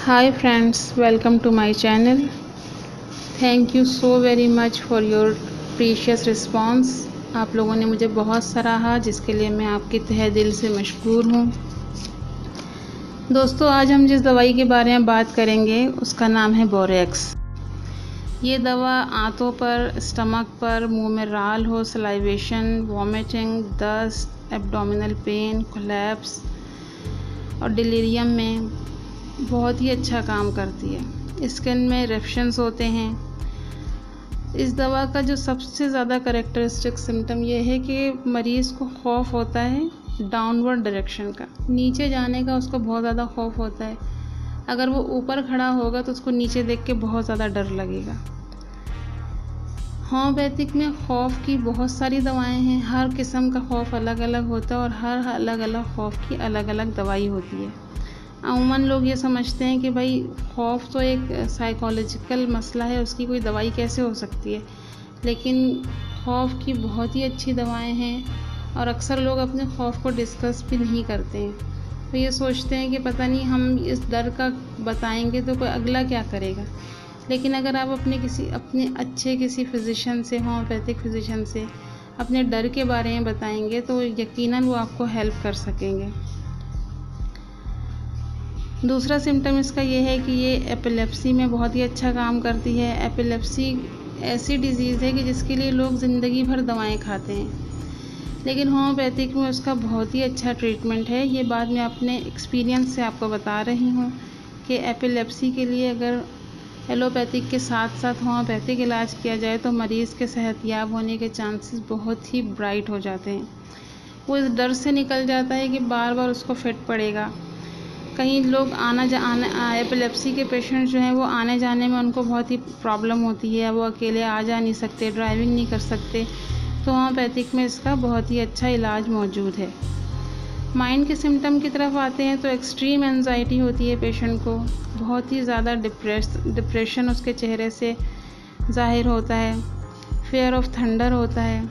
Hi friends, welcome to my channel. Thank you so very much for your precious response. आप लोगों ने मुझे बहुत सराहा, जिसके लिए मैं आपके तहे दिल से मशकूर हूँ। दोस्तों, आज हम जिस दवाई के बारे में बात करेंगे उसका नाम है बोरेक्स। ये दवा आंतों पर, स्टमक पर, मुंह में राल हो, सलाइवेशन, वॉमिटिंग, दस्त, एब्डोमिनल पेन, कोलैप्स और डिलीरियम में बहुत ही अच्छा काम करती है। स्किन में रेफशंस होते हैं। इस दवा का जो सबसे ज़्यादा करेक्टरिस्टिक सिम्टम ये है कि मरीज़ को खौफ होता है डाउनवर्ड डायरेक्शन का, नीचे जाने का उसको बहुत ज़्यादा खौफ होता है। अगर वो ऊपर खड़ा होगा तो उसको नीचे देख के बहुत ज़्यादा डर लगेगा। होम्योपैथिक में खौफ की बहुत सारी दवाएं हैं। हर किस्म का खौफ अलग अलग होता है और हर अलग अलग खौफ की अलग अलग दवाई होती है। अमूमन लोग ये समझते हैं कि भाई खौफ तो एक साइकोलॉजिकल मसला है, उसकी कोई दवाई कैसे हो सकती है। लेकिन खौफ की बहुत ही अच्छी दवाएं हैं और अक्सर लोग अपने खौफ को डिस्कस भी नहीं करते हैं। तो ये सोचते हैं कि पता नहीं हम इस डर का बताएंगे तो कोई अगला क्या करेगा। लेकिन अगर आप अपने अच्छे किसी फिजिशियन से, होम्योपैथिक फिजिशियन से अपने डर के बारे में बताएंगे तो यकीनन वो आपको हेल्प कर सकेंगे। दूसरा सिम्टम इसका ये है कि ये एपिलेप्सी में बहुत ही अच्छा काम करती है। एपिलेप्सी ऐसी डिज़ीज़ है कि जिसके लिए लोग ज़िंदगी भर दवाएं खाते हैं, लेकिन होम्योपैथिक में उसका बहुत ही अच्छा ट्रीटमेंट है। ये बात मैं अपने एक्सपीरियंस से आपको बता रही हूँ कि एपिलेप्सी के लिए अगर एलोपैथिक के साथ साथ होम्योपैथिक इलाज किया जाए तो मरीज़ के सेहतयाब होने के चांसेस बहुत ही ब्राइट हो जाते हैं। वो इस डर से निकल जाता है कि बार बार उसको फिट पड़ेगा। कहीं लोग एपिलेप्सी के पेशेंट जो हैं वो आने जाने में उनको बहुत ही प्रॉब्लम होती है, वो अकेले आ जा नहीं सकते, ड्राइविंग नहीं कर सकते, तो होम्योपैथिक में इसका बहुत ही अच्छा इलाज मौजूद है। माइंड के सिम्टम की तरफ आते हैं तो एक्सट्रीम एंजाइटी होती है पेशेंट को, बहुत ही ज़्यादा डिप्रेशन उसके चेहरे से ज़ाहिर होता है, फेयर ऑफ थंडर होता है।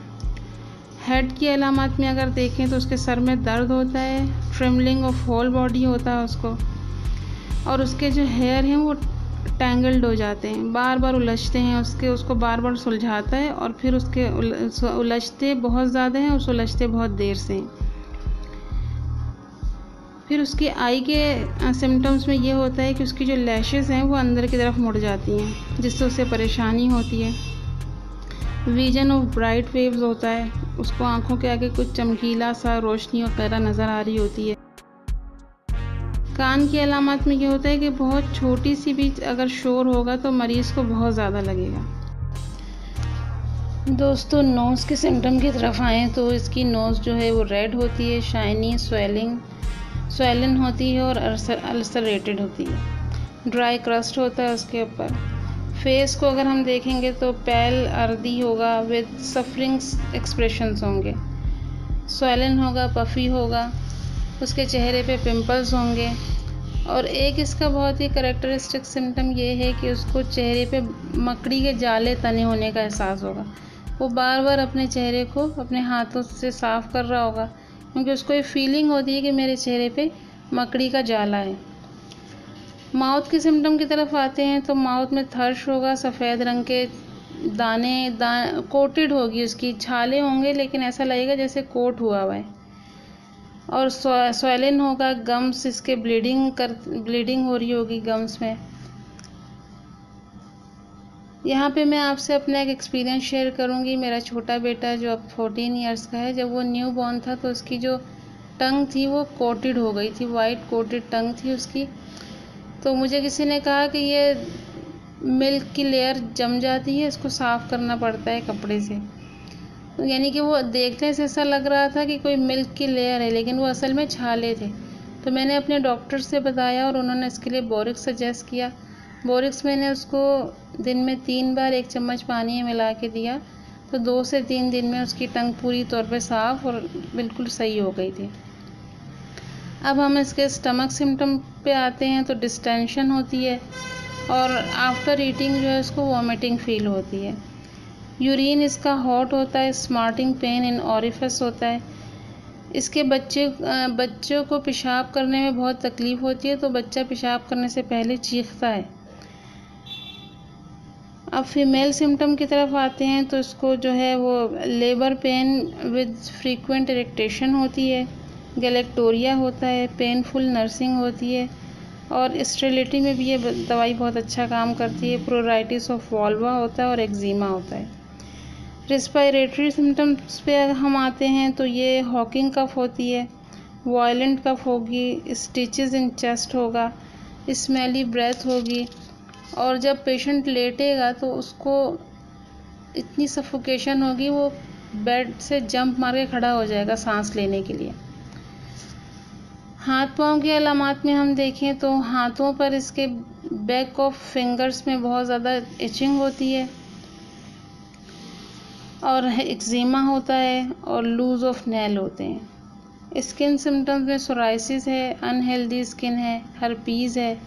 हेड की अलामत में अगर देखें तो उसके सर में दर्द होता है, ट्रिमलिंग ऑफ होल बॉडी होता है उसको, और उसके जो हेयर हैं वो टैंगल्ड हो जाते हैं, बार बार उलझते हैं, उसको बार बार सुलझाता है और फिर उसके उलझते बहुत ज़्यादा हैं और सुलझते बहुत देर से हैं। फिर उसकी आई के सिम्टम्स में ये होता है कि उसकी जो लैशेज़ हैं वो अंदर की तरफ मुड़ जाती हैं, जिससे उसे परेशानी होती है। विजन ऑफ ब्राइट वेव्स होता है, उसको आंखों के आगे कुछ चमकीला सा रोशनी वगैरह नज़र आ रही होती है। कान की अलामत में ये होता है कि बहुत छोटी सी भी अगर शोर होगा तो मरीज़ को बहुत ज़्यादा लगेगा। दोस्तों, नोज़ के सिम्टम की तरफ आएँ तो इसकी नोज़ जो है वो रेड होती है, शाइनी, स्वेलन होती है और अल्सरेटेड होती है। ड्राई क्रस्ट होता है उसके ऊपर। फेस को अगर हम देखेंगे तो पेल अर्दी होगा विद सफरिंग्स एक्सप्रेशंस होंगे, स्वेलन होगा, पफ़ी होगा, उसके चेहरे पे पिंपल्स होंगे। और एक इसका बहुत ही करेक्टरिस्टिक सिम्टम ये है कि उसको चेहरे पे मकड़ी के जाले तने होने का एहसास होगा। वो बार बार अपने चेहरे को अपने हाथों से साफ़ कर रहा होगा, क्योंकि उसको ये फीलिंग होती है कि मेरे चेहरे पे मकड़ी का जाला है। माउथ के सिम्टम की तरफ आते हैं तो माउथ में थर्श होगा, सफ़ेद रंग के कोटेड होगी, उसकी छाले होंगे लेकिन ऐसा लगेगा जैसे कोट हुआ है। और स्वेलन होगा, गम्स इसके ब्लीडिंग हो रही होगी गम्स में। यहाँ पे मैं आपसे अपना एक एक्सपीरियंस शेयर करूँगी। मेरा छोटा बेटा जो अब 14 इयर्स का है, जब वो न्यू बॉर्न था तो उसकी जो टंग थी वो कोटेड हो गई थी, वाइट कोटेड टंग थी उसकी। तो मुझे किसी ने कहा कि ये मिल्क की लेयर जम जाती है, इसको साफ़ करना पड़ता है कपड़े से। तो यानी कि वो देखने से ऐसा लग रहा था कि कोई मिल्क की लेयर है, लेकिन वो असल में छाले थे। तो मैंने अपने डॉक्टर से बताया और उन्होंने इसके लिए बोरिक्स सजेस्ट किया। बोरिक्स मैंने उसको दिन में 3 बार 1 चम्मच पानी में मिला के दिया, तो 2 से 3 दिन में उसकी टंग पूरी तौर पे साफ़ और बिल्कुल सही हो गई थी। अब हम इसके स्टमक सिम्टम पे आते हैं तो डिस्टेंशन होती है और आफ्टर ईटिंग जो है उसको वॉमिटिंग फील होती है। यूरिन इसका हॉट होता है, स्मार्टिंग पेन इन ऑरिफिस होता है। इसके बच्चों को पेशाब करने में बहुत तकलीफ़ होती है, तो बच्चा पेशाब करने से पहले चीखता है। अब फीमेल सिम्टम की तरफ आते हैं तो इसको जो है वो labour pain with frequent irritation होती है, गैलेक्टोरिया होता है, पेनफुल नर्सिंग होती है, और स्टेरिलिटी में भी ये दवाई बहुत अच्छा काम करती है। प्रोराइटिस ऑफ वॉल्वा होता है और एक्जिमा होता है। रेस्पिरेटरी सिम्टम्स पे अगर हम आते हैं तो ये हॉकिंग कफ होती है, वायलेंट कफ होगी, स्टिचेस इन चेस्ट होगा, स्मेली ब्रेथ होगी, और जब पेशेंट लेटेगा तो उसको इतनी सफोकेशन होगी वो बेड से जंप मार के खड़ा हो जाएगा सांस लेने के लिए। हाथ पाँव की अलामात में हम देखें तो हाथों पर इसके बैक ऑफ फिंगर्स में बहुत ज़्यादा इचिंग होती है, और एक्जिमा होता है, और लूज ऑफ नेल होते हैं। स्किन सिम्टम्स में सोराइसिस है, अनहेल्दी स्किन है, हर्पीज़ है,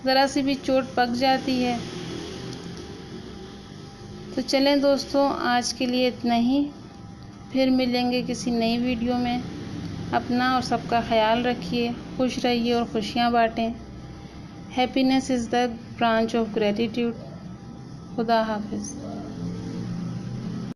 ज़रा सी भी चोट पक जाती है। तो चलें दोस्तों, आज के लिए इतना ही। फिर मिलेंगे किसी नई वीडियो में। अपना और सबका ख्याल रखिए, खुश रहिए और खुशियाँ बाँटें। Happiness is the branch of gratitude. खुदा हाफिज़।